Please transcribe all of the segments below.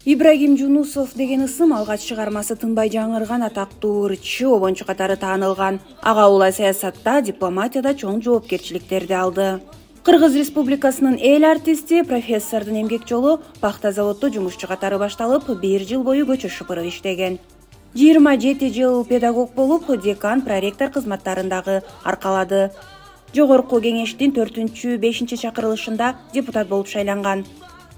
Ибрагим Жунусов деген ысым алгач чыгармасы тынбай жаңырган атактуу ырччы, обончу катары таанылган. Ага улай саясатта, дипломатияда чоң жоопкерчиликтерди алды. Кыргыз Республикасынын эл артисти, профессордун эмгек жолу пахта заводдо жумушчу катары башталып, 1 жыл бою көчө шыпырып иштеген. 27 жыл педагог болуп, декан, проректор кызматтарындагы аркалады. Жогорку кеңештин 4-5 чакырылышында депутат болуп шайланган.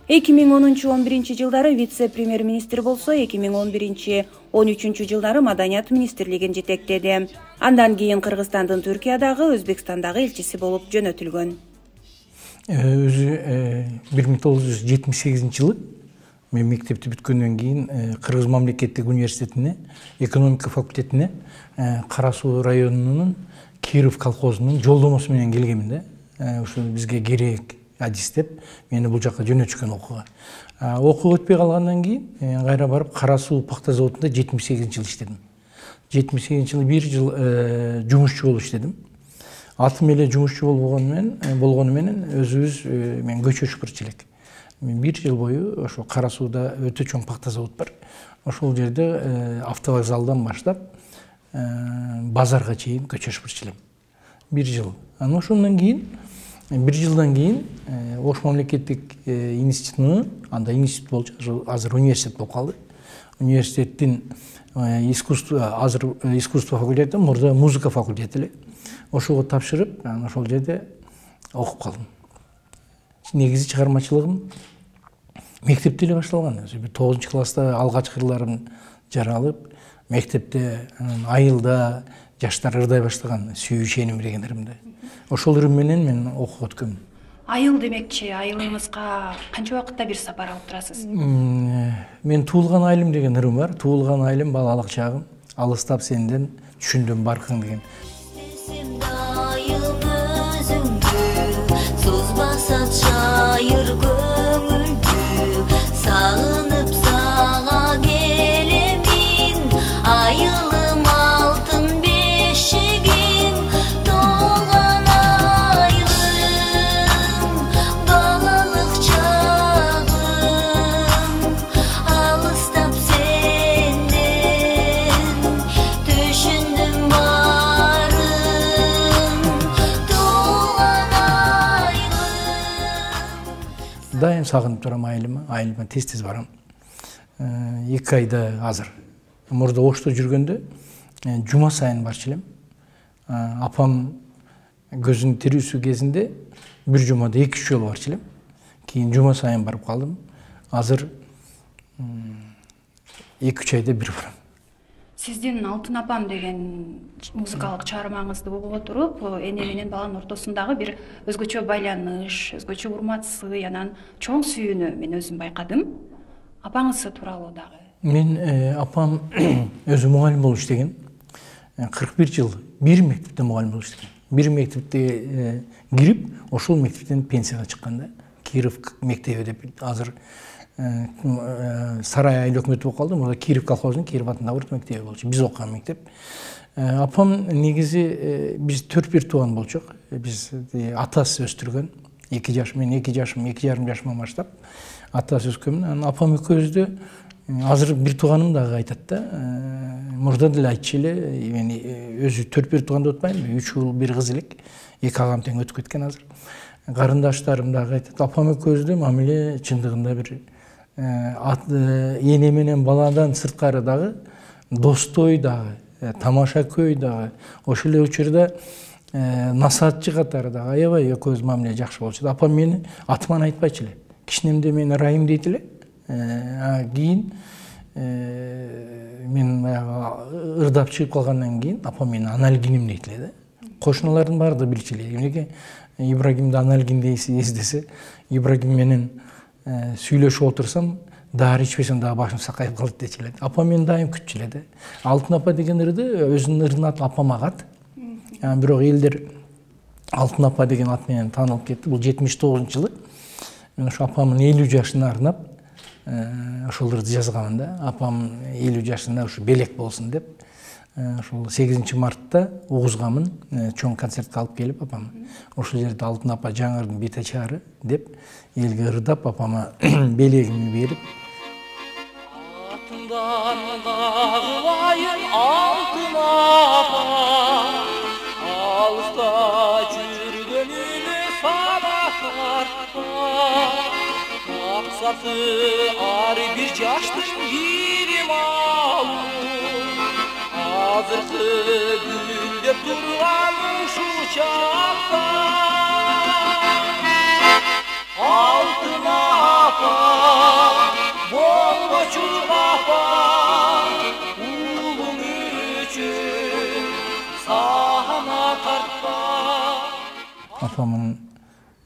2010-11 жылдары вице-премьер-министр болсо, 2011-13 жылдары Маданият министрлигин жетектеди. Андан кийин Кыргызстандын Түркиядагы, Өзбекстандагы элчиси болуп жөнөтүлгөн. Өзү 1978 жылы мен мектепти бүткөндөн кийин Кыргыз мамлекеттик университетине, экономика факультетине Кара Суу районунун Киров колхозунун жолдомосу менен келгемин да. Ушул бизге керек адис деп мени бул жакка жөнөтүшкөн окууга. Окуу өтпөй калгандан кийин кайра барып Кара Суу пахта заводунда 78 жыл иштедим. 78 жыл 1 жыл жумушчу болуп иштедим. Атым эле жумушчу болгону менен өзүбүз мен көчө шыпырчы элек. Мен 1 жыл бою ошо Кара Сууда өтө чоң пахта завод бар. Ошол жерде автовокзалдан баштап базарга чейин көчө шыпырчы элем. 1 жыл. Анан ошондон кийин 1 жылдан кийин Ош мамлекеттик институтуну, анда институт болчу, азыр университет болуп калды. Университеттин искусство факультети, мурда музыка факультети эле. Ошого тапшырып, анан ошол жерде окуп калдым. Негизи чыгармачылыгым мектепте эле башталган. 9-класста алгачкы ырларым жаралып, мектепте айылда жаштар ырдай баштаган, сүйүшеним дегендеримде. Ошол үрүм менен мен окуп өткөм. Айыл демекчи, айылыңызга канча убакытта бир сапар алып турасыз? Мен туулган айылым деген ырым бар. Туулган айылым, балалык чагым, алыстап сенден түшүндүм баркың деген. Sağınıp sağa gelemin, ayılım altın beşigin, doğan aylım, balalık çağım, alыстап senden, düşündüm barım, doğan aylım. Дайым сагынып турам айылыма тез барам. 2 айда азыр. Мурда Ошто жүргөндө жума сайын барчу элем. Апам көзүнүн тирүүсү кезинде бир жумада 2-3 жолу барчу элем. Кийин жума сайын барып калдым. Азыр 2-3 айда бир барам. Сиздин Алтын апам деген музыкалык чыгармаңызды угуп туруп, эне менен баланын ортосундагы бир өзгөчө байланыш, өзгөчө урмат сый, анан чоң сүйүүнү мен өзүм байкадым. Апаңыз тууралуу дагы? Мен апам өзү мугалим болуп иштеген. 41 жыл бир мектепте мугалим болуп иштеген. Бир мектепте кирип, ошол мектептен пенсияга чыккан да. Киров мектеби деп азыр Сарай айыл өкмөтү болуп калды. Мурда Киров колхозунун Киров атындагы орто мектеби болчу. Биз окуган мектеп. Апам негизи биз 4-1 тууган болчук. Биз атасы өстүргөн. 2 жаш, мен 2 жашым, 2,5 жашыма баштап атасы өскөнмүн. Анан апам экөөбүздү азыр бир тууганым дагы айтат да. Мурда деле айтчу эле, мен өзү 4-1 тууган деп атпайм, 3 уул, 1 кыз элек. 2 агам тең өтүп кеткен азыр. Карындаштарым дагы айтат, апам экөөбүздү мамиле чындыгында бир эне менен баладан сырткары дагы, достой дагы, тамаша көй дагы, ошол эле учурда насаатчы катары дагы аябай экөөбүз мамиле жакшы болчу. Апам мени атыман айтпайчу эле. Кичинемде мени Райым дейт эле. Кийин мен ырдап чыгып калгандан кийин апам мени Аналгиним дейт эле да. Кошуналардын баары да билчү эле. Эмнеге Ибрагимди Аналгин эздесе, Ибрагим менен сүйлөшүп отурсам, дары ичпесем дагы башым сакайып калат дечү эле. Апам мени дайым күтчү эле да. Алтын апа деген ырды өзүнүн ырдын аты апам агат. Бирок элдер Алтын апа деген ат менен таанылып кетти. Бул 79-жылы. Мен ошо апамдын 50 жашына арнап ошол ырды жазганмын да. Апам 50 жашында ушу белек болсун деп. Ошол 8 мартта Угузгамын чоң концертке алып келип апам. Ошол жерде Алтын апа жаңырдын бете чаары деп элге ырдап апама белегимди берип Толқындан қағылайын алтын апа, алыста жүргеніне сана тартпа. Мақсаты ар бір жаштың ирим алу, азырқы гүлдеп тұрған ушу чақта. Алтын апа, болмочу апа, улың üçün сана тартпа. Апамın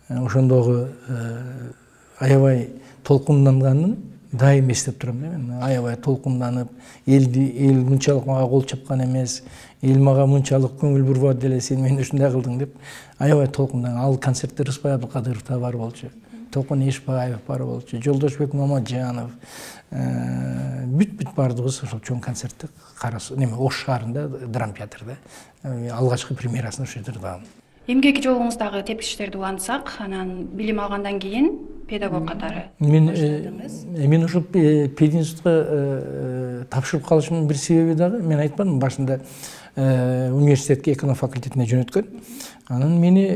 ошондогу аябай толкунданганын дайым эстеп турам да. Мен аябай толкунданып, эл мынчалык мага кол чапкан эмес, эл мага мынчалык көңүл бурбады деле, сен мени ушундай кылдың деп аябай толкунданган. Ал концертте Рыспай Абдыкадыров да бар болчу, Толкун Эшбаев бар болчу, Жолдошбек Мамаджанов, бүт бардыгыбыз ошол чоң концертте Карасу неме Ош шаарында драм театрда алгачкы премьерасын ошо жерде кылдым. Эмгек жолуңуздагы тепкичтерди улантсак, анан билим алгандан кийин педагог катары мен ошо пединститутка тапшырып калышымдын бир себеби дагы, мен айтпадым башында университетке эконом факультетине жөнөткөн. Анан мени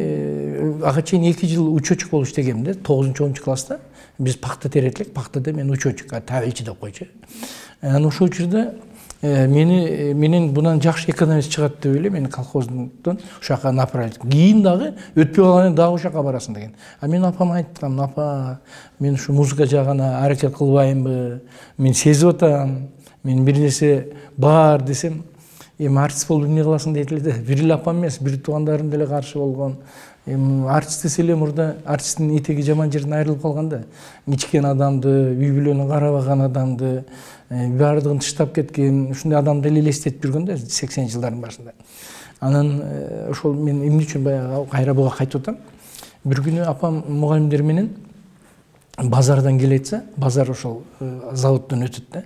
ага чейин 2 жыл учетчик болуп иштегем да, 9-10 класста. Биз пакта теретелек, пактада мен учетчик, табелчи деп койчу. Анан ошол учурда менен бунан жакшы экономист чыгат деп эле мени колхоздон ошол жака направить. Кийин дагы өтпөй калган дагы ошол жака барасың деген. А мен апама айткам, апа, мен ушу музыка жагына аракет кылбаймбы? Мен сезип атам, мен бир нерсе бар десем, эми артист болуп эмне кыласың дейт эле да. Бир эле апам эмес, бир туугандарым деле каршы болгон. Эми артист десе эле мурда артисттин этеги жаман жерден айрылып калган да. Ичкен адамды, үй бүлөнү карабаган адамды, бардыгын тыштап кеткен, ушундай адамды эле элестетип жүргөн да 80 жылдардын башында. Анан ошол мен эмне үчүн баягы кайра буга кайтып атам. Бир күнү апам мугалимдер менен базардан келетсе, базар ошол заводдон өтөт да.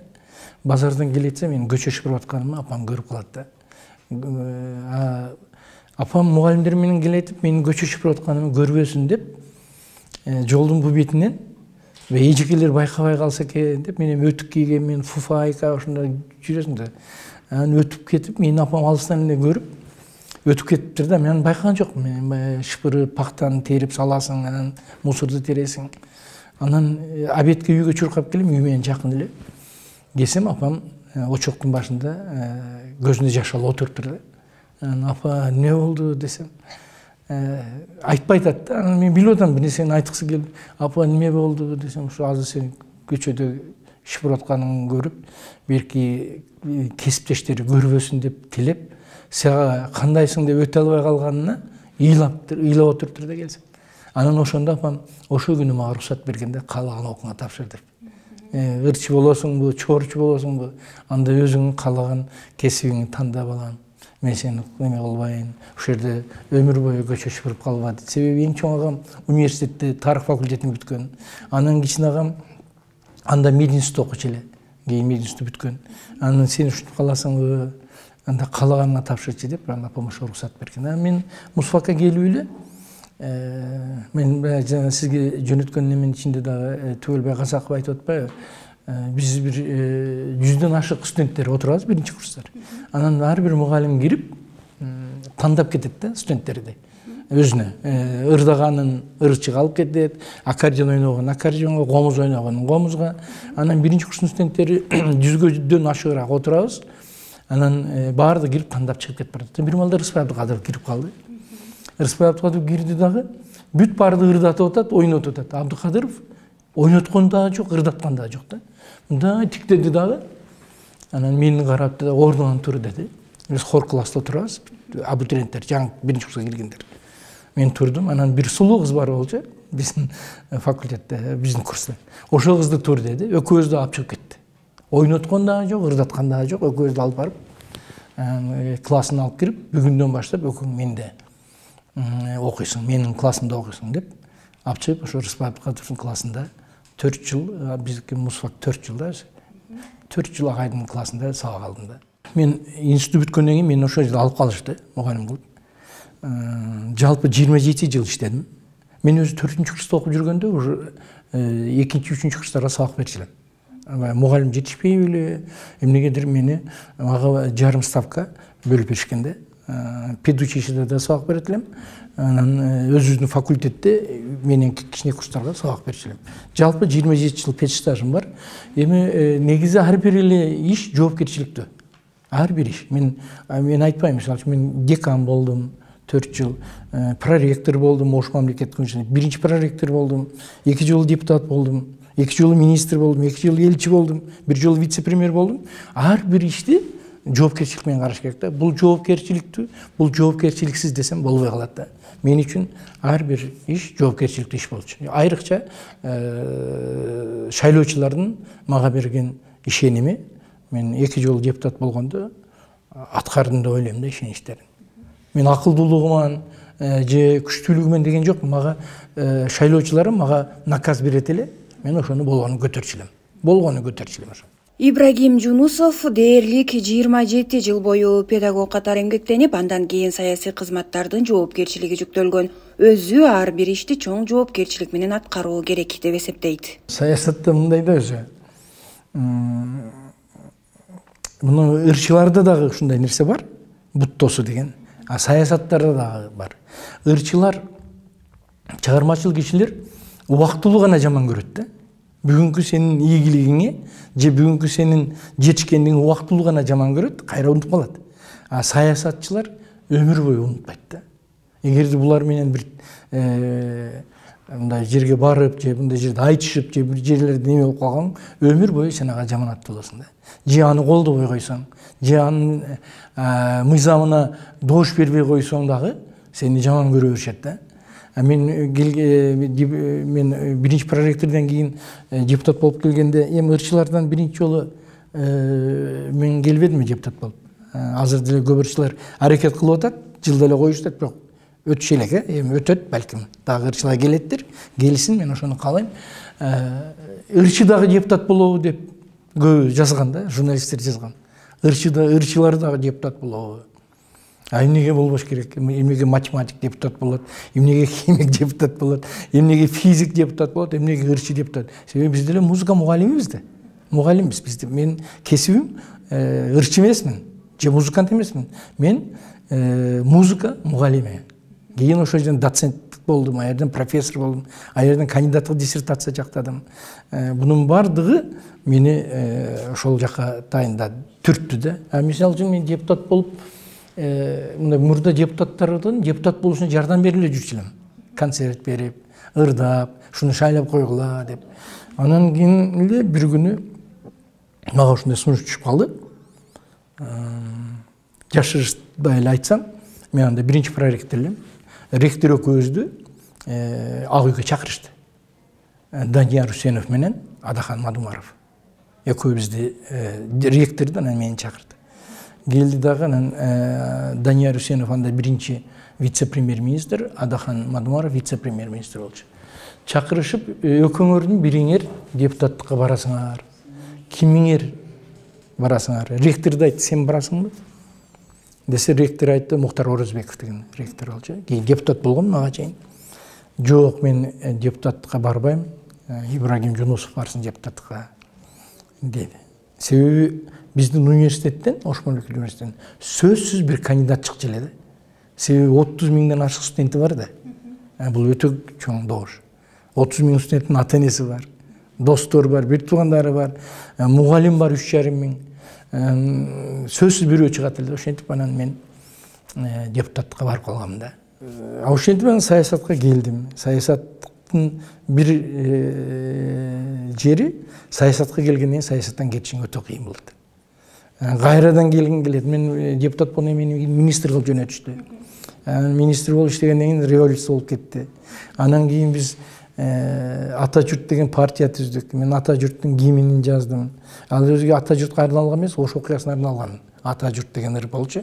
Базардан келетсе мен көчө шыпырып атканымды апам көрүп калат да. Апам мугалимдер менен келетип, менин көчө шыпырып атканымды көрбөсүн деп, жолдун бу бетинен эжекелер байкабай калса экен деп, мен өтүк кийген, мен фуфайка ошондой жүрөсүң да. Анан өтүп кетип, менин апам алыстан эле көрүп, өтүп кетиптир да, мен байкаган жокмун. Мен шыпырып, пактаны терип саласың, анан мусорду тересиң. Анан обедке үйгө чуркап келем, үй менен жакын эле. Келсем, апам очоктун башында көзүндө жаш алып отуруптур да. Апа, не болду десем, айтпай атат да. Анан мен билип атам, бир нерсени айткысы келип, апа, неме болду десем, ушу азыр сен көчөдө шыпырып атканыңды көрүп, берки кесиптештери көрбөсүн деп тилеп, сага кандайсың деп өтө албай калганына ыйлап отуруптур да келсем. Анан ошондо апам ошол күнү мага уруксат бергенде каалаган окууңа тапшыр деп. Ырчы болосуңбу, чорчу болосуңбу, анда өзүң каалаган кесибиңди тандап алам. Мен сени неме кылбайын, ошол жерде өмүр бою көчө шыпырып калба дейт. Себеби эң чоң агам университетте тарых факультетин бүткөн. Анан кичине агам анда мединститут окучу эле. Кийин мединститут бүткөн. Анан сен ушинтип каласыңбы, анда каалаганыңа тапшырчы деп, анан апам ошо уруксат берген. Анан мен мусфакка келип эле мен жана сизге жөнөткөн неменин ичинде дагы Түгөлбай Казаков айтып атпайбы? Биз бир 100дөн ашык студенттер отурабыз, биринчи курстар. Анан ар бир мугалим кирип тандап кетет да студенттерди. Өзүнө ырдаганын ырчыга алып кетет, аккордеон ойногон аккордеонго, гомуз ойногон гомузга. Анан биринчи курстун студенттери 100дөн ашыгыраак отурабыз. Анан баарды кирип тандап чыгып кетип барат. Бир малда Рыспай Абдыкадыров кирип калды. Рыспай Абдыкадыров кирди дагы, бүт баарды ырдатып атат, ойнотуп атат. Абдыкадыров ойноткон дагы жок, ырдаткан дагы жок да. Мындай тиктеди дагы. Анан мени карап да ордуңан тур деди. Биз хор класста турабыз, абитуриенттер, жаңы биринчи курска келгендер. Мен турдум, анан бир сулуу кыз бар болчу, биздин факультетте, биздин курста. Ошол кызды тур деди, экөөбүздү алып чыгып кетти. Ойноткон дагы жок, ырдаткан дагы жок, экөөбүздү алып барып, классына алып кирип, бүгүндөн баштап экөөң менде окуйсуң, менин классымда окуйсуң деп, алып чыгып, ошо Рыспай Абдыкадыровдун классында 4 жыл, биздики мусфак 4 жылда, 4 жыл агайдын классында сабак алдым да. Мен институт бүткөндөн кийин мени ошол жерде алып калышты, мугалим кылып. Жалпы 27 жыл иштедим. Мен өзү 4-курста окуп жүргөндө уже 2-3 курстарга сабак берчү элем. мугалим жетишпей беле эмнегедир мени мага жарым ставка бөлүп беришкенде. Педучилищеде да сабак берет элем. Анан өзүбүздүн факультетте менен кичине курстарга сабак берчү элем. Жалпы 27 жыл печ стажым бар. Эми негизи ар бир эле иш жоопкерчиликтүү. Ар бир иш. Мен айтпайм, мисалы үчүн мен декан болдум 4 жыл, проректор болдум, Ош мамлекеттик университетинде. Биринчи проректор болдум, 2 жыл депутат болдум, 2 жыл министр болдум, 2 жыл элчи болдум, 1 жыл вице-премьер болдум. Ар бир ишти жоопкерчилик менен караш керек да. Бул жоопкерчиликтүү, бул жоопкерчиликсиз десем болбой калат да. Мен үчүн ар бир иш жоопкерчиликтүү иш болчу. Айрыкча шайлоочулардын мага берген ишеними, мен 2 жыл депутат болгондо аткардым деп ойлойм да ишеничтерин. Мен акылдуулугуман же күчтүүлүгүмөн деген жок, мага шайлоочуларым мага наказ берет эле, мен ошону болгонун көтөрчү элем. Ошо. Ибрагим Жунусов дээрлик 27 жыл бою педагог катары эмгектенип, андан кийин саясий кызматтардын жоопкерчилиги жүктөлгөн. Өзү ар бир ишти чоң жоопкерчилик менен аткаруу керек деп эсептейт. Саясатта мындай да өзү. Муну ырчыларда дагы ушундай нерсе бар, буттосу деген. Саясаттарда дагы бар. Ырчылар, чыгармачыл кишилер убактылуу гана жаман көрөт да. Бүгүнкү сенин ийгилигиңе же бүгүнкү сенин жетишкендигиңе убактылуу гана жаман көрөт, кайра унутуп калат. Саясатчылар өмүр бою унутпайт да. Эгерде булар менен бир мындай жерге барып, же мындай жерде айтышып, же бир жерлерде неме болуп калган, өмүр бою сен ага жаман аттуу болосуң да. Же аны колдобой койсоң, же анын мыйзамына доош бербей койсоң дагы сени жаман көрө беришет да. Мен биринчи проректордон кийин депутат болуп келгенде, эми ырчылардан биринчи жолу мен келбедим депутат болуп. Азыр деле көп ырчылар аракет кылып атат, жылда эле коюштат, бирок өтүшө элек, эми өтөт балким. Дагы ырчылар келеттир, келсин, мен ошону каалайм. Ырчы дагы депутат болобу деп көп жазган да, журналисттер жазган. Ырчылар дагы депутат болобу. Эмнеге болбош керек? Эмнеге математик депутат болот? Эмнеге химик депутат болот? Эмнеге физик депутат болот? Эмнеге ырчы депутат? Себеби биз деле музыка мугалимибиз да. Мугалимбиз бизде. Мен кесибим ырчы эмесмин, же музыкант эмесмин. Мен музыка мугалими. Кийин ошол жерден доцент болдум, а жерден профессор болдум, а жерден кандидаттык диссертация жактадым. Бунун бардыгы мени ошол жака тайындады, түрттү да. Мисалы үчүн мен депутат болуп, мындай мурда депутаттардан депутат болушуна жардам берип эле жүрчү элем. Концерт берип, ырдап, шуну шайлап койгула деп. Анан кийин эле бир күнү мага ушундай сунуш түшүп калды. Жашырышпай эле айтсам, мен анда биринчи проректор элем. Ректор экөөбүздү ак үйгө чакырышты. Данияр Үсенов менен Адахан Мадумаров. Экөөбүздү ректорду анан мени чакырды. Келди дагы, анан Данияр Үсенов анда биринчи вице-премьер-министр, Адахан Мадумаров вице-премьер-министр болчу. Чакырышып, экөөңөрдүн бириңер депутаттыкка барасыңар. Кимиңер барасыңар? Ректорду айтты, сен барасыңбы? Десе ректор айтты, Мухтар Орозбеков деген ректор болчу. Кийин депутат болгон мага чейин. Жок, мен депутаттыкка барбайм. Ибрагим Жунусов барсын депутаттыкка деди. Себеби биздин университеттен, Ош мамлекеттик университетинен сөзсүз бир кандидат чыкчу эле да. Себеби 30 миңден ашык студенти бар да. Бул өтө чоң добуш. 30 миң студенттин ата-энеси бар, достор бар, бир туугандары бар, мугалим бар 3,5 миң. Сөзсүз бирөө чыгат эле. Ошентип анан мен депутаттыкка барып калгам да. Ошентип мен саясатка келдим. Саясаттын бир жери, саясатка келгенден саясаттан кетишиң өтө кыйын болот. Кайрадан келгим келет. Мен депутат болгондон мени министр кылып жөнөтүштү. Министр болуп иштегенден кийин революция болуп кетти. Анан кийин биз Ата журт деген партия түздүк. Мен Ата журттун гимнин жаздым. Ал өзүгө Ата журтка арналган эмес, Ош окуясына арналган. Ата журт деген ыр болчу.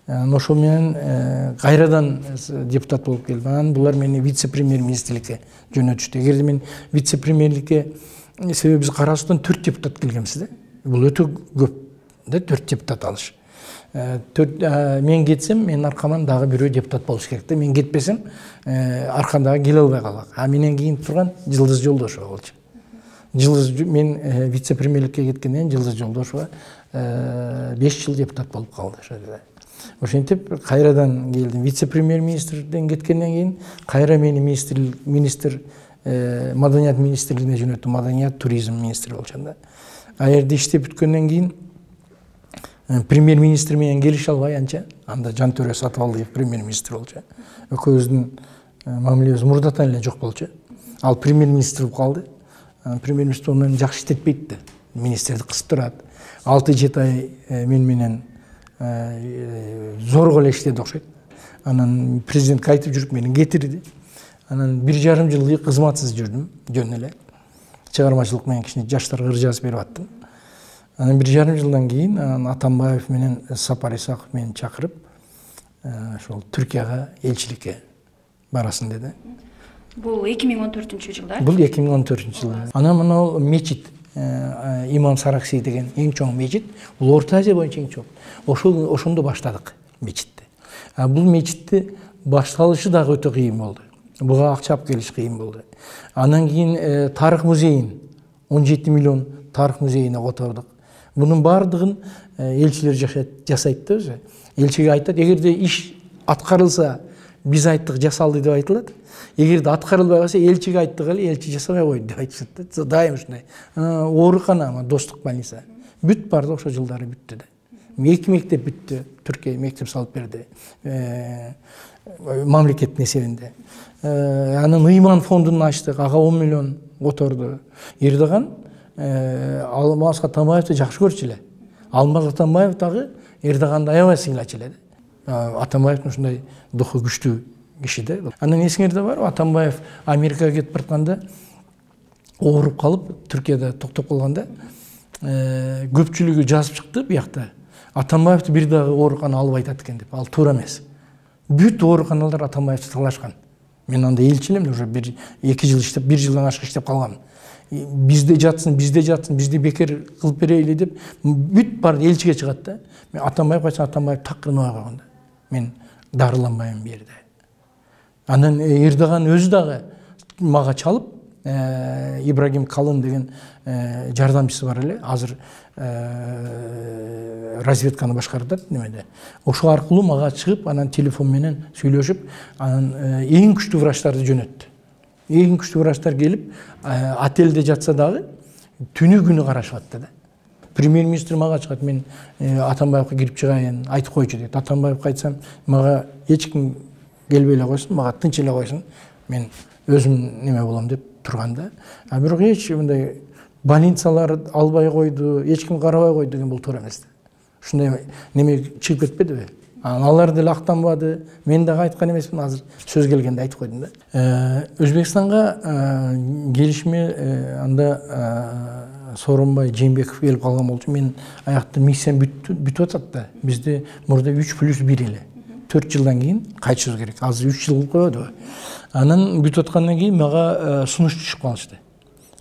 Ошол менен кайрадан депутат болуп келдим. Анан булар мени вице-премьер-министрликке жөнөтүштү. Эгерде мен вице-премьерликке, себеби биз Кара Судан 4 депутат келгенбиз да. Бул өтө көп да, 4 депутат алыш. Мен кетсем, мен аркаман дагы бирөө депутат болуш керек да. Мен кетпесем, аркамдагы келе албай калат. Менен кийин турган Жылдыз Жолдошова болчу. Жылдыз мен вице премьерликке кеткенден кийин Жылдыз Жолдошова 5 жыл депутат болуп калды. Ошентип кайрадан келдим. Вице премьер министрден кеткенден кийин кайра мени министр маданият министрлигине жөнөттү. Маданият туризм министри болчумун да. А жерде иштеп бүткөндөн кийин премьер министр менен келише албай анча. Анда Жантөре Сатыбалдиев премьер министр болчу. Экөөбүздүн мамилебиз мурдатан эле жок болчу. Ал премьер министр болуп калды. Премьер министр онун жакшы иштетпейт да. Министрди кысып турат. 6-7 ай мен менен зорго эле иштеди окшойт. Анан президентке айтып жүрүп мени кетирди. Анан 1,5 жыл кызматсыз жүрдүм, жөн эле. Чыгармачылык менен кичине жаштарга ыр жазып берип аттым. Анан 1,5 жылдан кийин Атамбаев менен Сапар Исаков мени чакырып, ошол Түркияга элчиликке барасың деди. Бул 2014-жылда. Бул 2014-жылда. Анан мына мечит, Имам Саракси деген эң чоң мечит, бул Орто Азия боюнча эң чоң. Ошондо баштадык мечитти. Бул мечитти башталышы дагы өтө кыйын болду. Буга акча алып келиш кыйын болду. Анан кийин тарых музейин 17 миллион тарых музейине котордук. Bunun бардығын елшілер жасайды да өзі. Елшіге айтады, егерде иш атқарылса, біз айттық жасалды деп айтылады. Егерде атқарылбай қалса, елшіге айттық әлі, елші жасамай қойды деп айтышады. Дайым шындай. Оорукана, достық больница. Бүт барды оқша жылдары бүтті де. 2 мектеп бүтті, Түркия мектеп салып берді. Мамлекеттің есебінде. Анын Ыйман фондын аштық, аға 10 миллион отырды. Ердоған Алмаз Атамбаевты жакшы көрчү эле. Алмаз Атамбаев дагы Эрдоганды аябай сыйлачу эле. Атамбаев ушундай духу күчтүү киши да. Анан эсиңерде бар, Атамбаев Америкага кетип баратканда ооруп калып, Түркияда токтоп калганда көпчүлүгү жазып чыкты биякта. Атамбаевти бир дагы оорукана алып айтат экен деп. Ал туура эмес. Бүт ооруканалар Атамбаевти талашкан. Мен анда элчи элем, уже 1-2 жыл иштеп, 1 жылдан ашык иштеп калгам. Bizde жатсын, bizde бекер кылып берейли деп бүт бар элчиге чыгат да. Мен Атамбаев кайса Атамбаев такырынып калганда. Мен дарыланбайм бу жерде. Анан Эрдоган өзү дагы мага чалып, Ибрагим Калын деген жардамчысы бар эле, азыр разведканы башкарат немеде. Ошо аркылуу мага чыгып, анан телефон менен сүйлөшүп, анан эң күчтүү врачтарды жөнөттү. Эң күчтүү врачтар келип, отельде жатса дагы түнү күнү карашып атты да. Премьер-министр мага чыгат, мен Атамбаевга кирип чыгайын, айтып койчу дейт. Атамбаевга айтсам, мага эч ким келбей эле койсун, мага тынч эле койсун, мен өзүм неме болом деп турганда. Бирок эч мындай больницалар албай койду, эч ким карабай койду деген бул туура эмес. Ушундай неме чыгып кетпедиби? Алар деле актанбады. Мен дагы айткан эмесмин, азыр сөз келгенде айтып койдум да. Өзбекстанга келишиме анда Сооронбай Жээнбеков келип калган болчу. Мен аякта миссиям бүтүп атат да. Бизде мурда 3+1 эле. 4 жылдан кийин кайтышыбыз керек. Азыр 3 жыл койду. Анан бүтүп аткандан кийин мага сунуш түшүп калышты.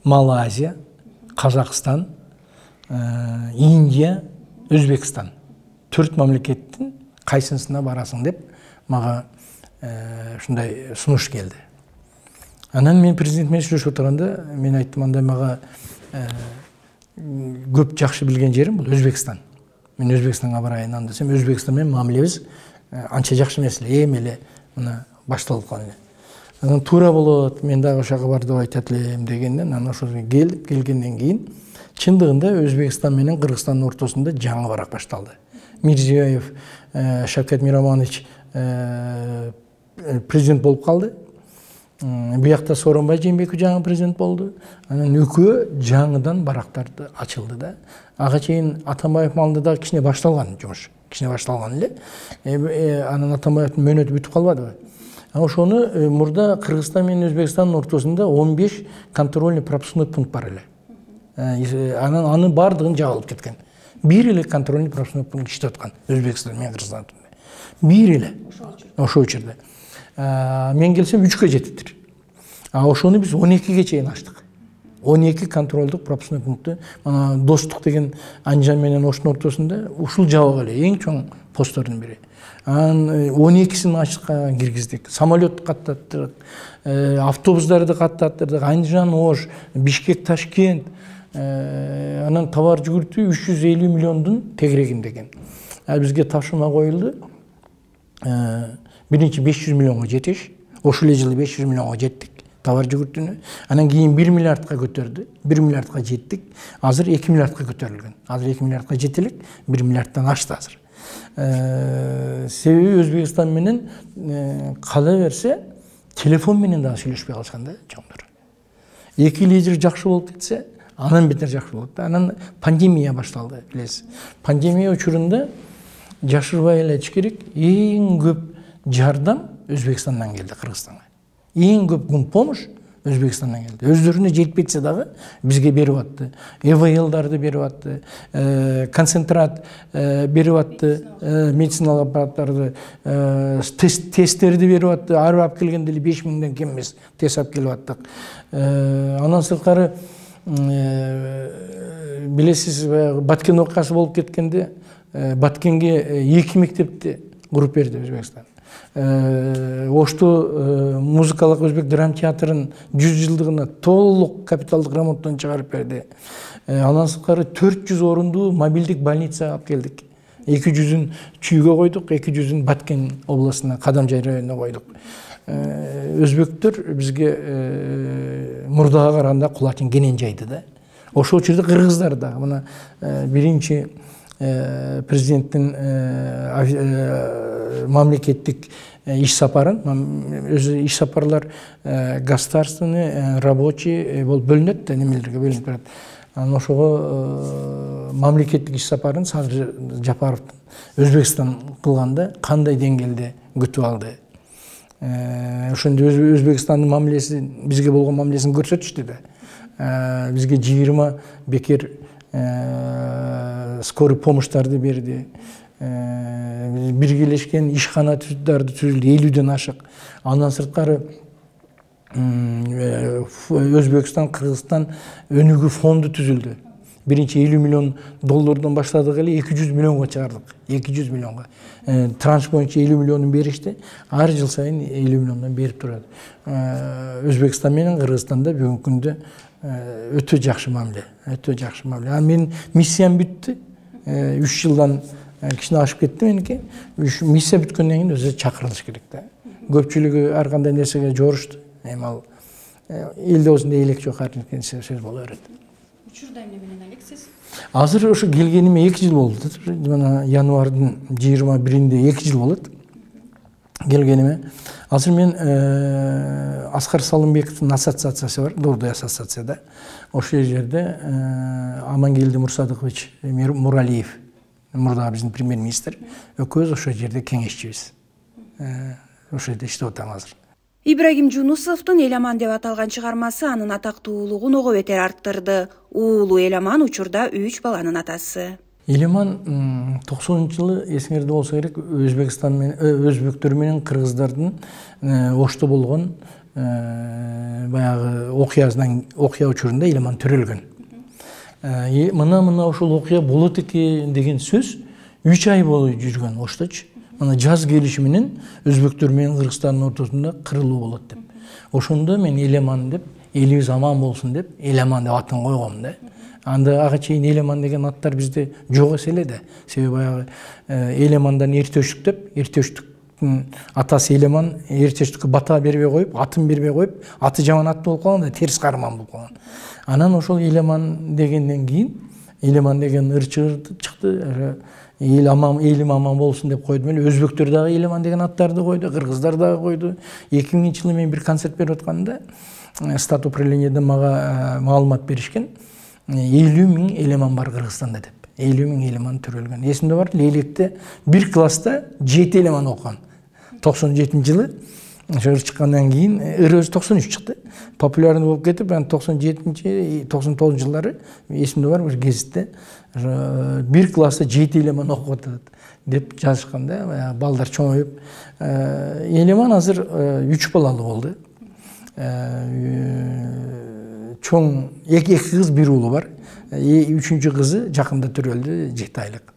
Малайзия, Казакстан, Индия, Өзбекстан. 4 мамлекеттин кайсысына барасың деп мага ушундай сунуш келди. Анан мен президент менен сүйлөшүп отурганда мен айттым, анда мага көп жакшы билген жерим бул Өзбекстан. Мен Өзбекстанга барайын анда десем, Өзбекстан менен мамилебиз анча жакшы эмес эле, эми эле мына башталып калган. Анан туура болот, мен дагы ошого бар деп айтат элем дегенден, анан ошо келгенден кийин чындыгында Өзбекстан менен Кыргызстандын ортосунда жаңы барак башталды. Мирзиёев, Шавкат Миромонович президент болуп калды. Буякта Сооронбай Жээнбеков жаңы президент болду. Анан экөө жаңыдан барактарды ачылды да. Ага чейин Атамбаев малында дагы кичине башталган жумуш. Кичине башталган эле. Анан Атамбаевдин мөөнөтү бүтүп калбадыбы? Ошону мурда Кыргызстан менен Өзбекстандын ортосунда 15 контрольный пропускной пункт бар эле. Анан аны бардыгын жабылып кеткен. Бир эле контрольный пропускной пункт иштеп аткан Өзбекстан менен Кыргызстандын. Бир эле. Ошол учурда. Мен келсем 3-кө жетиптир. Ошону биз 12-ге чейин ачтык. 12 контролдук пропускной пунктту. Достук деген Анжан менен Оштун ортосунда ушул жабык эле, эң чоң посттордун бири. Анан 12син ачыкка киргиздик. Самолет каттаттык, автобустарды каттаттырдык. Анжан, Ош, Бишкек, Ташкент. Анан товар жүгүртүү 350 миллиондун тегерегинде экен. Ал бизге тапшырма коюлду. Биринчи 500 миллионго жетиш. Ошол эле жылы 500 миллионго жеттик товар жүгүртүүнү. Анан кийин 1 миллиардка көтөрдү. 1 миллиардка жеттик. Азыр 2 миллиардка көтөрүлгөн. Азыр 2 миллиардка жете элек, 1 миллиардтан ашты азыр. Себеби Өзбекстан менен кала берсе телефон менен да сүйлөшпөй калышкан да чоңдор. 2 лидер жакшы болуп кетсе, анан бетер жакшы болот. Анан пандемия башталды, билесиз. Пандемия учурунда жашырбай эле айтыш керек, эң көп жардам Өзбекстандан келди Кыргызстанга. Эң көп помощь Өзбекстандан келди. Өздөрүнө жетпесе дагы бизге берип атты. ЭВЛдарды берип атты, концентрат берип атты, медициналык аппараттарды, тесттерди берип атты. Ар алып келгенде 5000ден кем эмес тест алып келип аттык. Андан сырткары билесиз, Баткен окуясы болуп кеткенде Баткенге 2 мектепти куруп берди Өзбекстан. Ошто музыкалык өзбек драм театрын 100 жылдыгына толук капиталдык ремонттон чыгарып берди. Андан сырткары 400 орундуу мобилдик больница алып келдик. 200-ün Чүйгө койдук, 200-ün Баткен областына, Кадамжай районуна койдук. Өзбектөр бизге мурдага караганда кулачын кенен жайды да. Ошол учурда кыргыздар да мына биринчи президенттин мамлекеттик иш сапарын, өзү иш сапарлар государственный, рабочий болуп бөлүнөт да, немелерге бөлүнүп турат. Анан ошого мамлекеттик иш сапарын Садыр Жапаровдун Өзбекстан кылганда кандай деңгээлде күтүп алды. Ошондо Өзбекстандын мамилеси, бизге болгон мамилесин көрсөтүштү да. Бизге 20 бекер скорый помощьтарды берди. Биргелешкен ишканаттарды түзүлдү, 50ден ашык. Андан сырткары Өзбекстан, Кыргызстан өнүгүү фонду түзүлдү. Биринчи 50 миллион доллардан баштадык эле 200 миллионго чыгардык. 200 миллионго. Транш боюнча 50 миллионун беришти. Ар жыл сайын 50 миллиондан берип турат. Өзбекстан менен Кыргызстанда бүгүнкү күндө өтө жакшы мамиле. Өтө жакшы мамиле. Анан менин миссиям бүттү. 3 жылдан кичине ашып кетти меники. Миссия бүткөндөн кийин өзү чакырылыш керек да. Көпчүлүгү ар кандай нерсеге жорушту. Эми ал элде осундай элек жок ар нерсе сөз боло берет. Учурда эмне менен алексиз? Азыр ошо келгениме 2 жыл болду. Мына январдын 21-inde 2 жыл болот. Келгениме. Азыр мен Аскар Салымбековдун ассоциациясы бар, Дордой ассоциацияда. Ошол жерде Амангелди Мурсадыкович Муралиев, мурда биздин премьер-министр, экөөбүз ошол жерде кеңешчибиз. Ошол жерде иштеп атам азыр. Ибрагим Жунусовдун Эламан деп аталган чыгармасы анын атактуулугун ого бетер арттырды. Уулу Эламан учурда 3 баланын атасы. Эламан 90-жылы эсиңерде болсо керек, Өзбекстан менен өзбектөр менен кыргыздардын Ошто болгон баягы окуя учурунда Эламан төрөлгөн. Мына ошол окуя болот экен деген сөз 3 ай бою жүргөн Ошточу. Мына жаз келиши менен өзбектөр менен Кыргызстандын ортосунда кырылуу болот деп. Ошондо мен Эламан деп, элибиз аман болсун деп, Эламан деп атын койгом да. Анда ага чейин Эламан деген аттар бизде жок эселе да. Себеби баягы Эламандан Эртөштүк деп, Эртөштүктүн атасы Эламан Эртөштүккө бата бербей коюп, атын бербей коюп, аты жаман ат болуп калган да, терс карман болуп калган. Анан ошол Эламан дегенден кийин Эламан деген ырчы чыкты. Элим аман болсун деп койдум эле. Өзбектөр дагы Эламан деген аттарды койду, кыргыздар дагы койду. 2000-жылы мен бир концерт берип атканда стат управлениеде мага маалымат беришкен. 50 000 Эламан бар Кыргызстанда деп. 50 000 Эламан төрөлгөн. Эсимде бар, Лейлекте бир класста 7 Эламан окуган. 97-жылы ошо чыккандан кийин өзү 93 чыкты. Популярный болуп кетип, анан 97-99-жылдары эсимде бар, бир гезитте бир класста 7 Эламан окуп атат деп жазышкан да, балдар чоңоюп. Эламан азыр 3 балалуу болду. Чоң 2 кыз, 1 уулу бар. 3-кызы жакында төрөлдү, 7 айлык.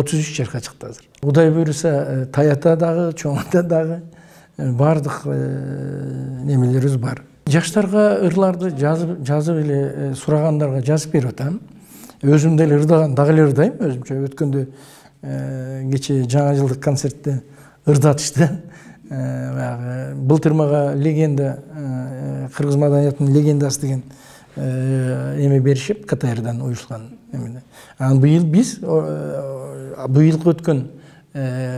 33 жашка чыкты азыр. Кудай буйруса Таята дагы, Чоң Ата дагы бардык немелерибиз бар. Жаштарга ырларды жазып эле сурагандарга жазып берип атам. Өзүм деле ырдаган, дагы эле ырдайм өзүмчө. Өткөндө кече жаңа жылдык концертте ырдатышты. Былтыр мага легенда, кыргыз маданиятынын легендасы деген эме беришип, КТРдан уюшулган эмеде. Анан быйыл биз быйылкы өткөн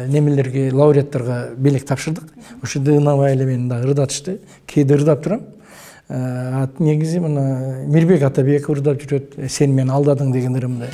немелерге, лауреаттарга белек тапшырдык. Ошондо ынабай эле мени дагы ырдатышты. Кээде ырдап турам. Негизи мына Мирбек Атабеков ырдап жүрөт. Сен мени алдадың деген ырымды.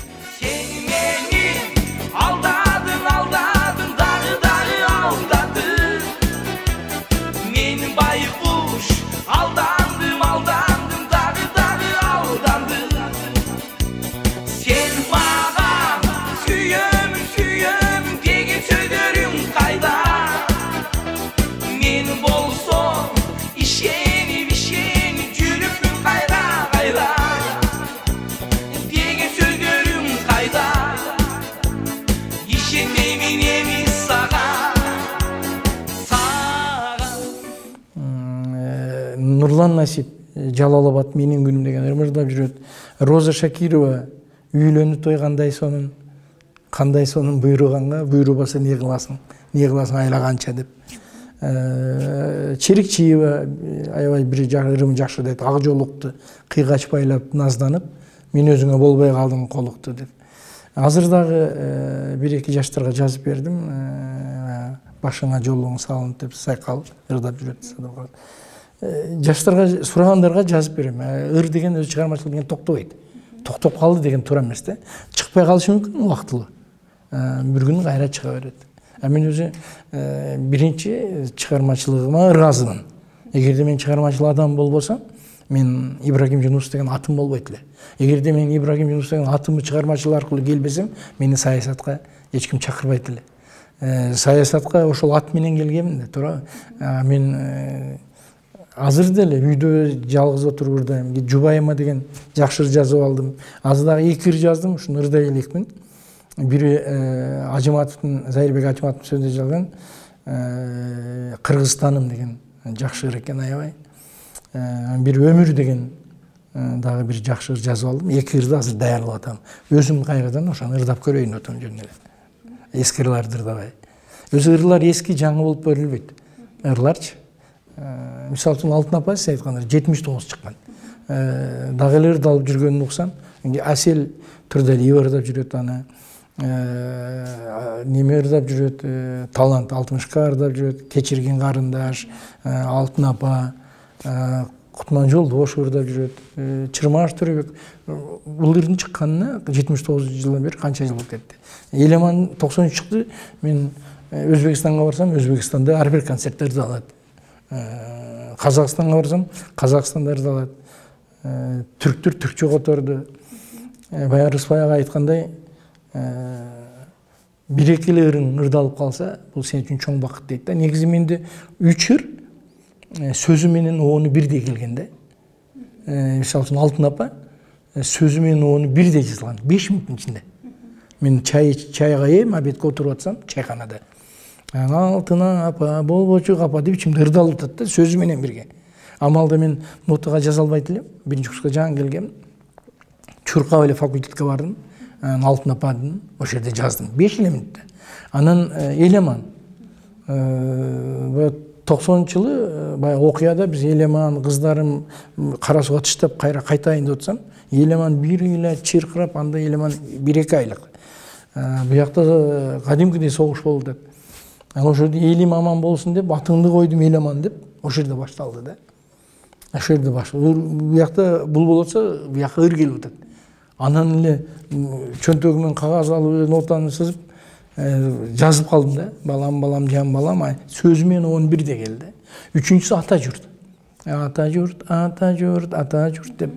Нурлан Насип Жалалабад менин күнүм деген ырым ырдап жүрөт. Роза Шакирова үйлөнүп тойгандай сонун, кандай сонун буйруганга, буйрубаса не кыласың айлаганча деп. Черикчиева аябай бир ырым жакшы дейт. Ак жолукту кыйгач байлап назданып, мен өзүңө болбой калдым колукту деп. Азыр дагы бир-эки жаштарга жазып бердим. Башыңа жолуң салынып деп сайкал ырдап жүрөт. Жаштарга, сурагандарга жазып берем. Ыр деген өз чыгармачылык деген токтобойт. Токтоп калды деген туура эмес да. Чыкпай калышы мүмкүн убактылуу. Бир күнү кайра чыга берет. Мен өзү биринчи чыгармачылыгыма ыраазымын. Эгерде мен чыгармачыл адам болбосом, мен Ибрагим Жунус деген атым болбойт эле. Эгерде мен Ибрагим Жунус деген атымы чыгармачыл аркылуу келбесем, мени саясатка эч ким чакырбайт эле. Саясатка ошол ат менен келгенмин да, туура. Мен азыр деле үйдө жалгыз отуруп ырдайм. Жубайыма деген жакшы ыр жазып алдым. Азыр дагы 2 ыр жаздым, ушуну ырдай элекмин. Бири Ажыматовдун, Зайырбек Ажыматовдун сөзүндө жазган Кыргызстаным деген жакшы ыр экен аябай. Бир Өмүр деген дагы бир жакшы ыр жазып алдым. 2 ырды азыр даярдап атам. Өзүм кайрадан ошону ырдап көрөйүн отом жөн эле. Эски ырларды ырдабай. Өзү ырлар эски жаңы болуп көрүлбөйт. Ырларчы. Мисалы үчүн Алтын апа сиз айткандай 79 чыккан. Дагы эле ырдалып жүргөнүн уксам, Асел Турдалиева ырдап жүрөт аны. Неме ырдап жүрөт, Талант Алтымышка ырдап жүрөт, Кечирген карындаш, Алтын апа, Кутманжол Дош ырдап жүрөт, Чырмаш Төрөбек. Бул ырдын чыкканына 79 жылдан бери канча жыл болуп кетти. Элеман 90 чыкты. Мен Өзбекстанга барсам, Өзбекстанда ар бир концертте ырдалат. Казакстанга барсам, Казакстанда ырдалат. Түрктөр түркчө которду. Баягы Рыспай ага айткандай, бир-эки эле ырың ырдалып калса, бул сен үчүн чоң бакыт дейт да. Негизи менде 3 ыр сөзү менен оону бирдей келген да. Мисалы үчүн Алтын апа сөзү менен оону бирдей жазылган 5 мүнөттүн ичинде. Мен чайга эм, обедке отуруп атсам, чайканада. Алтын апа, болбочу апа деп ичимде ырдалып атат да, сөзү менен бирге. Амалда мен нотага жаза албайт элем. Биринчи курска жаңы келгем. Чуркап эле факультетке бардым. Алтын ападын ошол жерде жаздым. 5 эле мүнөттө. Анан Элеман 90-жылы баягы окуяда биз Элеман кыздарым кара суга тыштап кайтайын деп атсам, Элеман бир эле чыркырап, анда Элеман 1-2 айлык. Буякта кадимкидей согуш болду деп. Ошол жерде элим аман болсун деп атыңды койдум Элеман деп, ошол жерде башталды да. Ошол жерде башталды. Буякта бул болот болсо, буякка ыр келип атат. Анан эле чөнтөгүмөн кагаз алып, нотаны сызып жазып калдым да. Балам, жан балам, сөзү менен он бирде келди. Үчүнчүсү ата журт. Ата журт деп.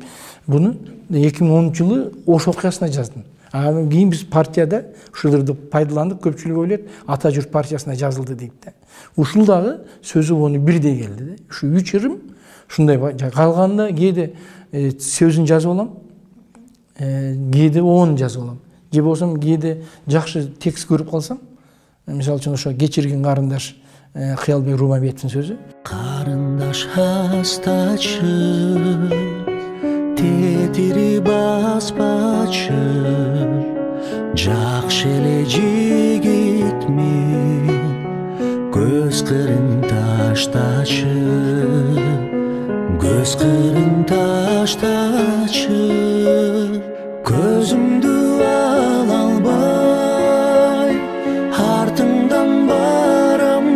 Буну 2010-жылы Ош окуясына жаздым. Кийин биз партияда ушуларды пайдаландык, көпчүлүк ойлойт, ата журт партиясына жазылды дейт да. Ушул дагы сөзү оны бирдей келди да. Ушу 3 ырым ушундай калганда кээде сөзүн жазып алам, кээде оон жазып алам. же болбосо кээде жакшы текст көрүп калсам, мисалы үчүн ошо кечирген карындаш Кыялбек Рубамбетовдин сөзү. Карындаш хастачы, тетири баспачы, жакшы эле жигитмин, көз кырын таштачы, көз кырын таштачы, көзүмдү ала албай, артымдан барам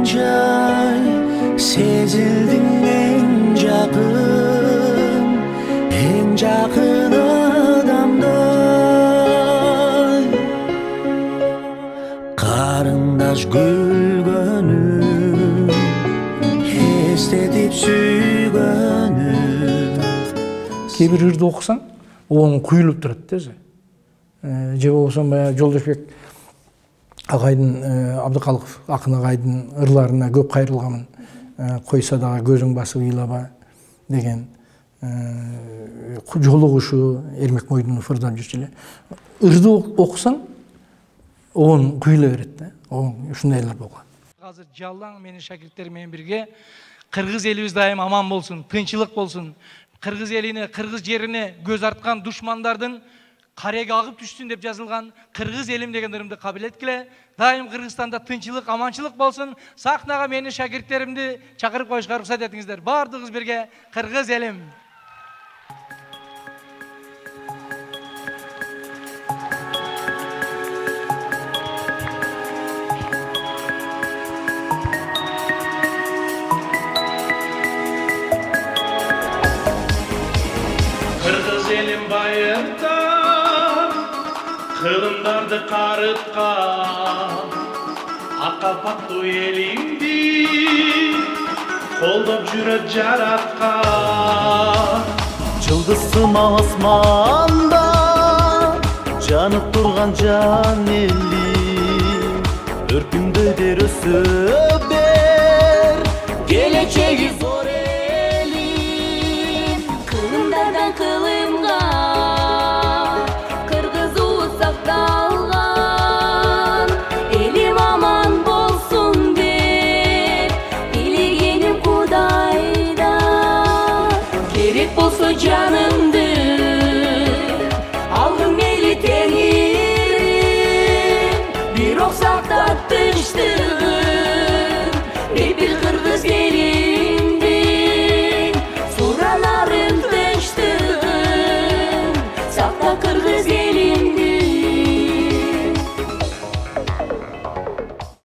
жай, сезилдиң эң жакын адамдай. Карындаш күлгөнү, эстетип сүйгөнү. Кээ бир ырды окусаң, оң куюлуп турат да өзү. Же болбосо баягы Жолдошбек агайдын, Абдыкалыков акын агайдын ырларына көп кайрылганмын. Койса дагы көзүң басып ыйлаба деген жолугушу Эрмек Мойдунов ырдап жүрчү эле. Ырды окусаң, оң куюла берет да. Оң ушундайлар болгон. Азыр жалаң менин шакирттерим менен бирге кыргыз элибиз дайым аман болсун, тынчылык болсун. Кыргыз элине, кыргыз жерине көз арткан душмандардын кареге агып түшсүн деп жазылган кыргыз элим деген ырымды кабыл эткиле. Дайым Кыргызстанда тынчылык, аманчылык болсун. Сахнага менин шакирттеримди чакырып коюшка уруксат этиңиздер. Бардыгыбыз бирге кыргыз элим. Kırgız elim bayırda, kılımdарды karıtkan, Akapaktu elimdi, koldoп жүрөт жараткан. Жылдызсым асманда, жанып турган жан элим, өркүндөйдөр өсө бер, келечеги зор.